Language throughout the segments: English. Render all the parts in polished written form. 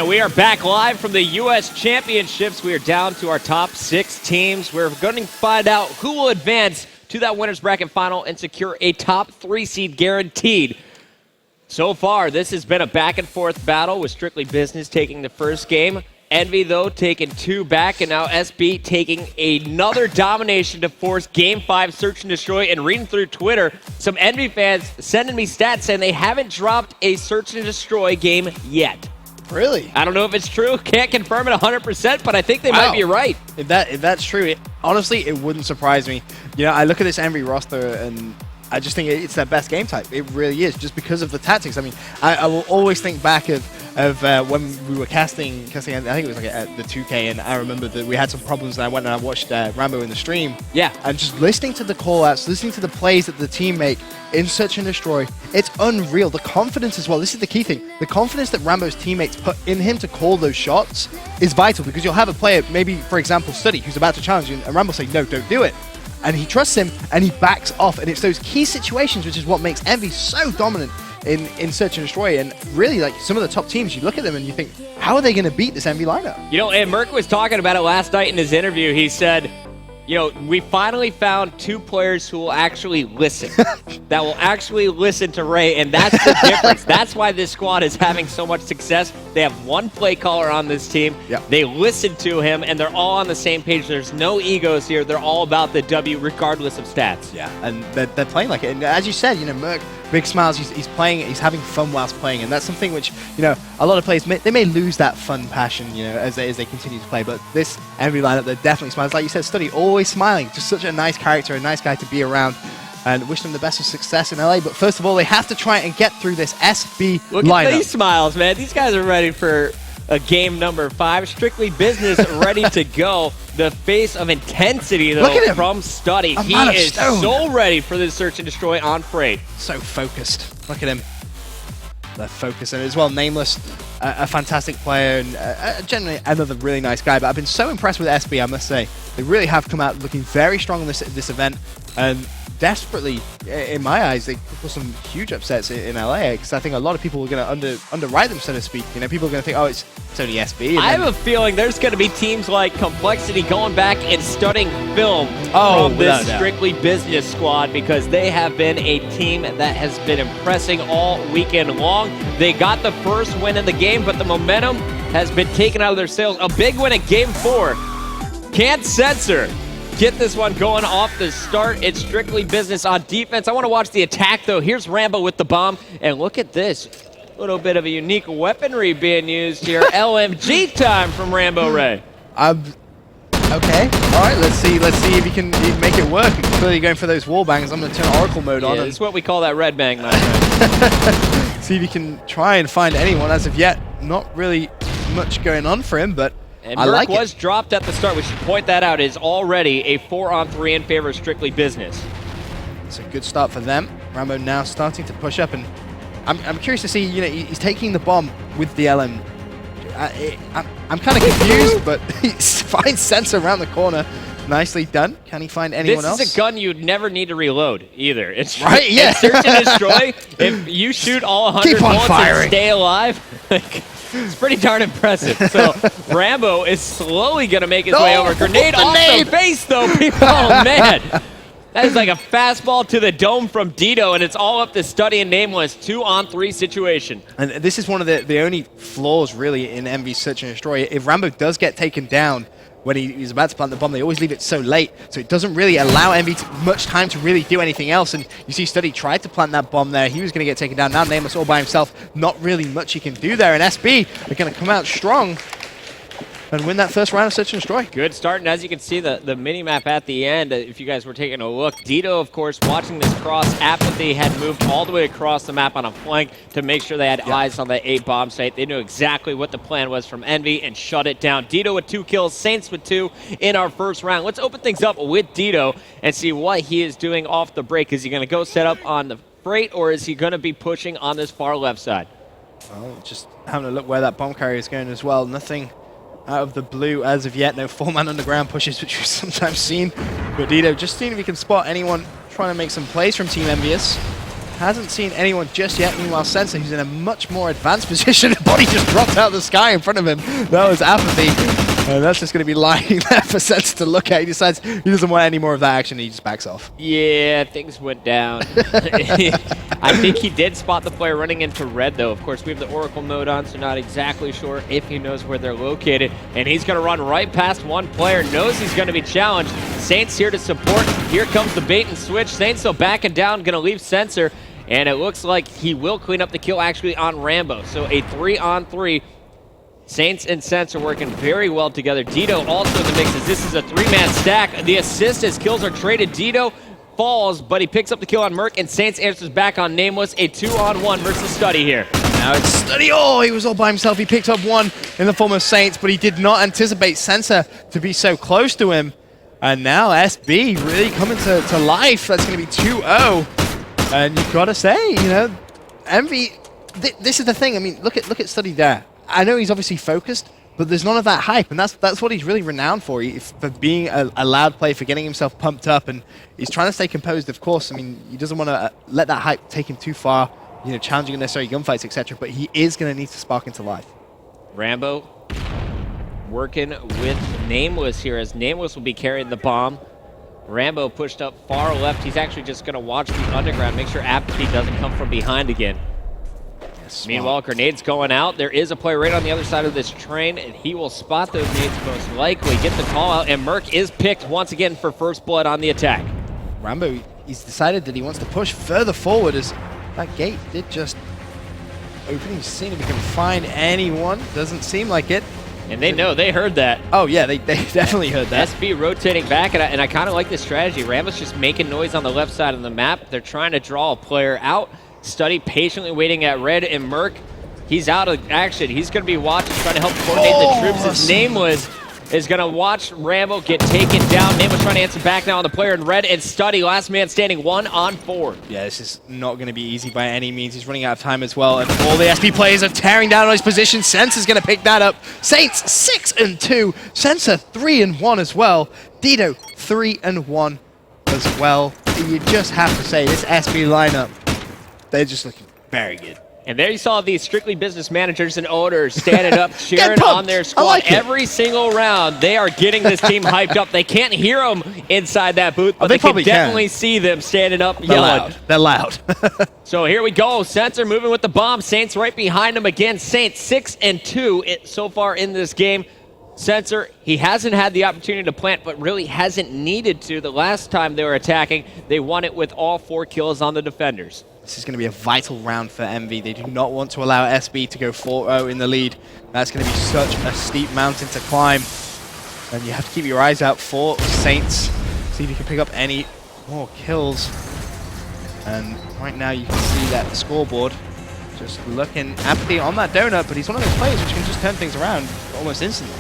And we are back live from the U.S. Championships. We are down to our top 6 teams. We're going to find out who will advance to that winner's bracket final and secure a top 3 seed guaranteed. So far, this has been a back-and-forth battle with Strictly Business taking the first game. EnVy, though, taking 2 back, and now SB taking another domination to force Game 5 Search and Destroy. And reading through Twitter, some EnVy fans sending me stats saying they haven't dropped a Search and Destroy game yet. Really? I don't know if it's true. Can't confirm it 100%, but I think they might be right. If that's true, honestly, it wouldn't surprise me. You know, I look at this EnVy roster and I just think it's their best game type. It really is, just because of the tactics. I mean, I will always think back of when we were casting, I think it was like at the 2K, and I remember that we had some problems, and I went and I watched Rambo in the stream. Yeah. And just listening to the call-outs, listening to the plays that the team make in Search and Destroy, it's unreal. The confidence as well, this is the key thing. The confidence that Rambo's teammates put in him to call those shots is vital, because you'll have a player, maybe, for example, Study, who's about to challenge you, and Rambo say, no, don't do it. And he trusts him, and he backs off. And it's those key situations which is what makes EnVy so dominant in Search and Destroy. And really, like, some of the top teams, you look at them and you think, how are they going to beat this EnVy lineup? You know, and Merc was talking about it last night in his interview. He said, you know, we finally found 2 players who will actually listen. That will actually listen to Ray, and that's the difference. That's why this squad is having so much success. They have 1 play caller on this team. Yep. They listen to him, and they're all on the same page. There's no egos here. They're all about the W, regardless of stats. Yeah, and they're playing like it. And as you said, you know, Merc, big smiles, he's playing, he's having fun whilst playing, and that's something which, you know, a lot of players, they may lose that fun passion, you know, as they continue to play, but this EnVy lineup, they're definitely smiles. Like you said, Study, always smiling, just such a nice character, a nice guy to be around, and wish them the best of success in LA. But first of all, they have to try and get through this SB lineup. Look at these smiles, man. These guys are ready for a game number 5. Strictly Business ready to go. The face of intensity, though, from Study. He is so ready for this Search and Destroy on Freight. So focused. Look at him. They're focused. And as well, Nameless, a fantastic player, and generally another really nice guy. But I've been so impressed with SB, I must say. They really have come out looking very strong in this event. And desperately, in my eyes, they put some huge upsets in LA, because I think a lot of people are going to underwrite them, so to speak. You know, people are going to think, oh, it's only SB. I have a feeling there's going to be teams like Complexity going back and studying film from this Strictly Business squad, because they have been a team that has been impressing all weekend long. They got the first win in the game, but the momentum has been taken out of their sails. A big win at Game 4. Can't censor. Get this one going off the start. It's Strictly Business on defense. I want to watch the attack, though. Here's Rambo with the bomb, and look at this. A little bit of a unique weaponry being used here. LMG time from Rambo Ray. Okay. All right. Let's see if you can make it work. You're clearly going for those wall bangs. I'm going to turn Oracle mode on. Yeah, this is what we call that red bang, my friend. See if you can try and find anyone. As of yet, not really much going on for him, but and I like it. was dropped at the start. We should point that out. It is already a 4-on-3 in favor of Strictly Business. It's a good start for them. Rambo now starting to push up, and I'm curious to see. You know, he's taking the bomb with the LM. I'm kind of confused, but he finds Sense around the corner. Nicely done. Can he find anyone else? This is a gun you'd never need to reload either. It's right. Yeah. Search and Destroy. If you shoot all 100 bullets and stay alive, like, it's pretty darn impressive. So Rambo is slowly going to make his way over. Grenade off the face, though, people. Oh, man. That is like a fastball to the dome from Dito, and it's all up to Study and Nameless. 2-on-3 situation. And this is one of the only flaws, really, in EnVy's Search and Destroy. If Rambo does get taken down when he's about to plant the bomb, they always leave it so late, so it doesn't really allow EnVy much time to really do anything else. And you see Study tried to plant that bomb there. He was going to get taken down. Now Nameless all by himself. Not really much he can do there. And SB are going to come out strong and win that first round of Search and Destroy. Good start, and as you can see, the mini-map at the end, if you guys were taking a look, Dito, of course, watching this cross after they had moved all the way across the map on a flank to make sure they had eyes on the A bomb site. They knew exactly what the plan was from EnVy and shut it down. Dito with 2 kills, Saints with 2 in our first round. Let's open things up with Dito and see what he is doing off the break. Is he going to go set up on the Freight, or is he going to be pushing on this far left side? Well, just having a look where that bomb carrier is going as well. Nothing out of the blue as of yet. No 4-man underground pushes, which we've sometimes seen. But Dito just seeing if he can spot anyone trying to make some plays from Team EnVyous. hasn't seen anyone just yet. Meanwhile, Sensor, who's in a much more advanced position, the body just dropped out of the sky in front of him. That was apathy. And that's just going to be lying there for Sensor to look at. He decides he doesn't want any more of that action, and he just backs off. Yeah, things went down. I think he did spot the player running into red, though. Of course, we have the Oracle mode on, so not exactly sure if he knows where they're located. And he's going to run right past one player, knows he's going to be challenged. Saints here to support. Here comes the bait and switch. Saints still backing down, going to leave Sensor. And it looks like he will clean up the kill actually on Rambo. So a 3-on-3. Saints and Sensor working very well together. Dito also in the mix as this is a 3-man stack. The assist as kills are traded. Dito falls, but he picks up the kill on Merc, and Saints answers back on Nameless. A 2-on-1 versus Study here. Now it's Study. Oh, he was all by himself. He picked up one in the form of Saints, but he did not anticipate Sensor to be so close to him. And now SB really coming to life. That's going to be 2-0. And you've got to say, you know, EnVy, this is the thing. I mean, look at Study there. I know he's obviously focused, but there's none of that hype, and that's what he's really renowned for. For being a loud player, for getting himself pumped up, and he's trying to stay composed, of course. I mean, he doesn't want to let that hype take him too far, you know, challenging unnecessary gunfights, etc., but he is going to need to spark into life. Rambo working with Nameless here, as Nameless will be carrying the bomb. Rambo pushed up far left. He's actually just going to watch the underground, make sure Apathy doesn't come from behind again. Meanwhile, grenades going out. There is a player right on the other side of this train, and he will spot those nades most likely, get the call out, and Merc is picked once again for first blood on the attack. Rambo, he's decided that he wants to push further forward as that gate did just open. He's seeing if he can find anyone. Doesn't seem like it. And they know, they heard that. Oh yeah, they definitely heard that. SB rotating back, and I kind of like this strategy. Rambo's just making noise on the left side of the map. They're trying to draw a player out. Study patiently waiting at red, and Merc, he's out of action. He's going to be watching, trying to help coordinate the troops. His Nameless is going to watch Rambo get taken down. Nameless trying to answer back now on the player in red, and Study, last man standing, 1-on-4. Yeah, this is not going to be easy by any means. He's running out of time as well, and all the SP players are tearing down on his position. Sensor's going to pick that up. Saints 6-2, Sensor 3-1 as well. Dito 3-1 as well. You just have to say, this SP lineup, they're just looking very good. And there you saw these strictly business managers and owners standing up, cheering on their squad every single round. They are getting this team hyped up. They can't hear them inside that booth, but they can definitely see them standing up, yelling. They're loud. So here we go. Sensor moving with the bomb. Saints right behind him again. Saints 6-2 so far in this game. Sensor, he hasn't had the opportunity to plant, but really hasn't needed to. The last time they were attacking, they won it with all 4 kills on the defenders. This is going to be a vital round for EnVy. They do not want to allow SB to go 4-0 in the lead. That's going to be such a steep mountain to climb. And you have to keep your eyes out for Saints. See if you can pick up any more kills. And right now you can see that scoreboard just looking Apathy on that donut, but he's one of those players which can just turn things around almost instantly.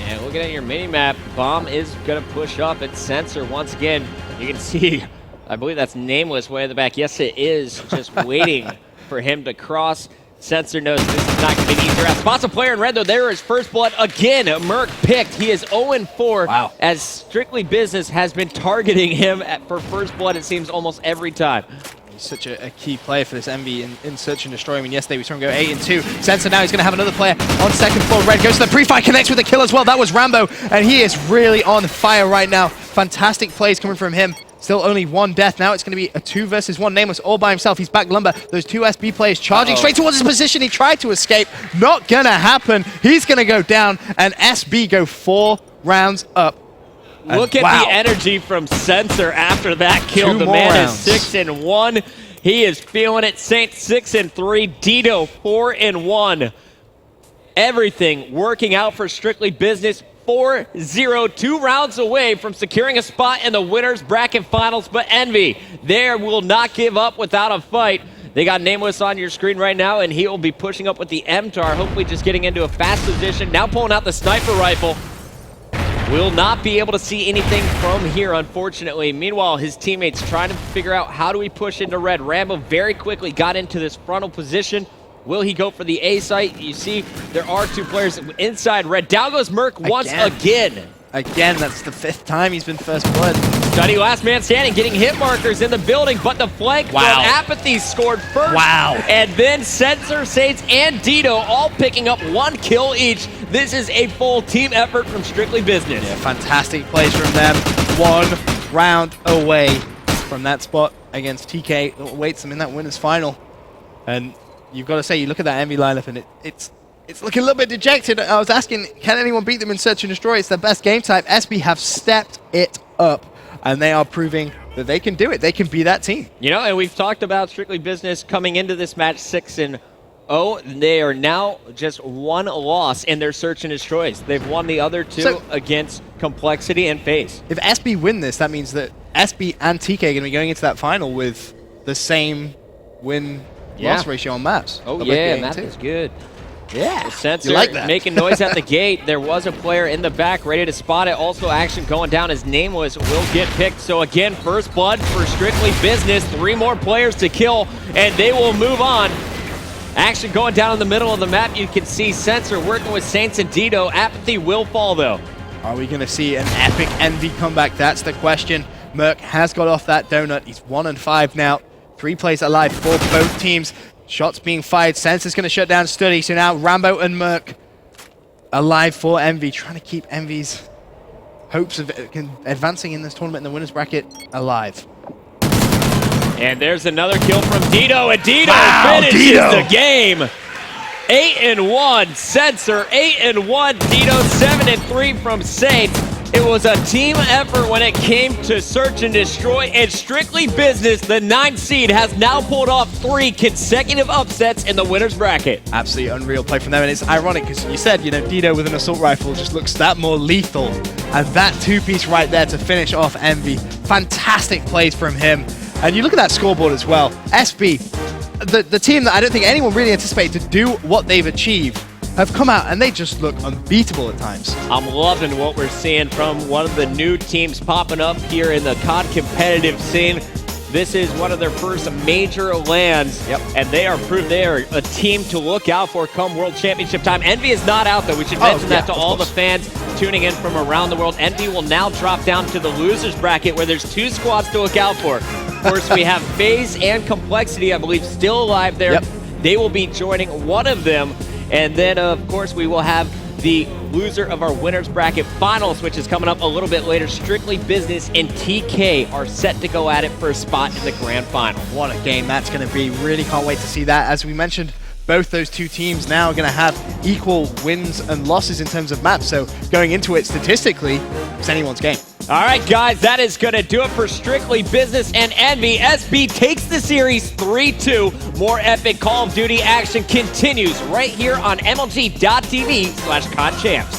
Yeah, looking at your mini-map, Bomb is going to push up at Sensor once again. You can see, I believe that's Nameless way in the back. Yes, it is. Just waiting for him to cross. Sensor knows this is not going to be an easy round. Spots a player in red, though. There is first blood again. Merc picked. He is 0-4. Wow. As Strictly Business has been targeting him for first blood, it seems, almost every time. He's such a key player for this EnVy in Search and Destroy. I mean, yesterday we saw him go 8-2. Sensor now he's going to have another player on second floor. Red goes to the pre-fight, connects with the kill as well. That was Rambo, and he is really on fire right now. Fantastic plays coming from him. Still only one death. Now it's going to be a 2 versus 1. Nameless all by himself. He's back Lumber. Those 2 SB players charging straight towards his position. He tried to escape. Not going to happen. He's going to go down, and SB go 4 rounds up. Look at the energy from Sensor after that kill. The man is 6-1. He is feeling it. Saint 6-3. Dito 4-1. Everything working out for Strictly Business. 4-0, 2 rounds away from securing a spot in the winners bracket finals. But EnVy, they will not give up without a fight. They got Nameless on your screen right now, and he will be pushing up with the MTAR, hopefully just getting into a fast position. Now pulling out the sniper rifle. Will not be able to see anything from here, unfortunately. Meanwhile, his teammates trying to figure out how do we push into red. Rambo very quickly got into this frontal position. Will he go for the A site? You see, there are 2 players inside red. Down goes Merc once again. Again, that's the 5th time he's been first blood. Study last man standing, getting hit markers in the building, but the flank from Apathy scored first. Wow. And then Sensor, Saints, and Dito all picking up 1 kill each. This is a full team effort from Strictly Business. Yeah, fantastic plays from them. 1 round away from that spot against TK that awaits them in that winners final. And you've got to say, you look at that EnVy lineup and it's looking a little bit dejected. I was asking, can anyone beat them in Search and Destroy? It's their best game type. SB have stepped it up, and they are proving that they can do it. They can be that team. You know, and we've talked about Strictly Business coming into this match 6-0. They are now just 1 loss in their Search and Destroys. They've won the other 2 against Complexity and FaZe. If SB win this, that means that SB and TK are going to be going into that final with the same win-loss ratio on maps. Oh, yeah, that is good. Yeah, the Sensor like that. making noise at the gate. There was a player in the back ready to spot it. Also action going down. His Nameless will get picked. So again, first blood for Strictly Business. 3 more players to kill, and they will move on. Action going down in the middle of the map. You can see Sensor working with Saints and Dito. Apathy will fall, though. Are we going to see an epic EnVy comeback? That's the question. Merc has got off that donut. He's 1-5 now. 3 plays alive for both teams. Shots being fired. Sensor's going to shut down Study. So now Rambo and Merc alive for EnVy, trying to keep EnVy's hopes of advancing in this tournament in the winners bracket alive. And there's another kill from Dito, and Dito finishes the game. 8-1 Sensor, 8-1 Dito, 7-3 from Saints. It was a team effort when it came to Search and Destroy, and Strictly Business, the 9th seed, has now pulled off 3 consecutive upsets in the winners bracket. Absolutely unreal play from them, and it's ironic because you said, you know, Dito with an assault rifle just looks that more lethal, and that 2-piece right there to finish off EnVy. Fantastic plays from him, and you look at that scoreboard as well. SB, the team that I don't think anyone really anticipated to do what they've achieved, have come out and they just look unbeatable at times. I'm loving what we're seeing from one of the new teams popping up here in the COD competitive scene. This is one of their first major lands, and they are proved they are a team to look out for come World Championship time. EnVy is not out, though. We should mention that to all the fans tuning in from around the world. EnVy will now drop down to the losers bracket where there's 2 squads to look out for. Of course, we have FaZe and Complexity, I believe, still alive there. They will be joining one of them. And then, of course, we will have the loser of our winners bracket finals, which is coming up a little bit later. Strictly Business and TK are set to go at it for a spot in the grand final. What a game that's going to be. Really can't wait to see that. As we mentioned, both those 2 teams now are going to have equal wins and losses in terms of maps. So going into it statistically, it's anyone's game. All right, guys, that is going to do it for Strictly Business and EnVy. SB takes the series 3-2. More epic Call of Duty action continues right here on MLG.tv/CODChamps.